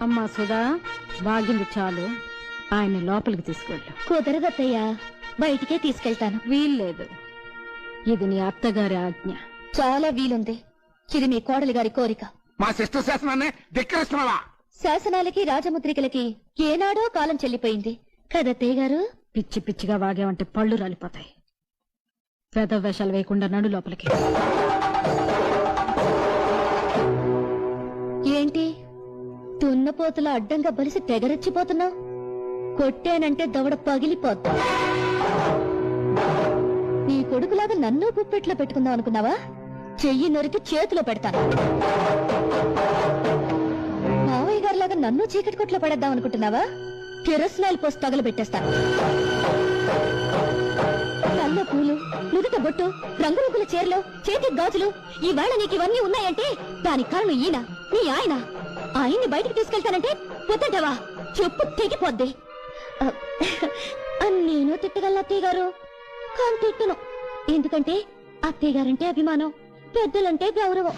అమ్మా సుధా, వాగింది చాలు, ఆయన లోపలికి తీసుకెళ్ళు. కుదరదత్తయ్యా, బయటికే తీసుకెళ్తాను. వీల్లేదు, ఇది నీ అత్తగారి ఆజ్ఞ. చాలా వీలుంది. ఇది మీ కోడలి గారి కోరిక. మా సిస్టర్ శాసనాన్ని ధిక్కరిస్తున్నావా? శాసనాలకి రాజముద్రికలకి ఏనాడో కాలం చెల్లిపోయింది కదత్తయ్య గారు. పిచ్చి పిచ్చిగా వాగావంటే పళ్ళు రాలిపోతాయి. పెద్ద వేషాలు వేయకుండా నడు లోపలికి. ఏంటి తున్నపోతుల అడ్డంగా బలిసి తెగరెచ్చిపోతున్నావు? కొట్టానంటే దవడ పగిలిపోద్దా? నీ కొడుకులాగా నన్ను గుప్పెట్లో పెట్టుకుందాం అనుకున్నావా? చెయ్యి నరికి చేతిలో పెడతాను. మావయ్య గారిలాగా నన్ను చీకటి కొట్లో పడేద్దాం అనుకుంటున్నావా? కిరసనాయిల్ పోసి తగలబెట్టేస్తాను. కళ్ళ పూలు, నుదుట బొట్టు, రంగురంగుల చీరలు, చేతి గాజులు, ఈవేళ నీకు ఇవన్నీ ఉన్నాయంటే దానికి కారణం ఈయన, నీ ఆయన. ఆయన్ని బయటికి తీసుకెళ్తానంటే వద్దంటావా? చెప్పు తెగిపోద్ది. నేను తిట్టగలను అత్తయ్య గారు, కానీ తిట్టను. ఎందుకంటే అత్తయ్య గారంటే అభిమానం, పెద్దలంటే గౌరవం.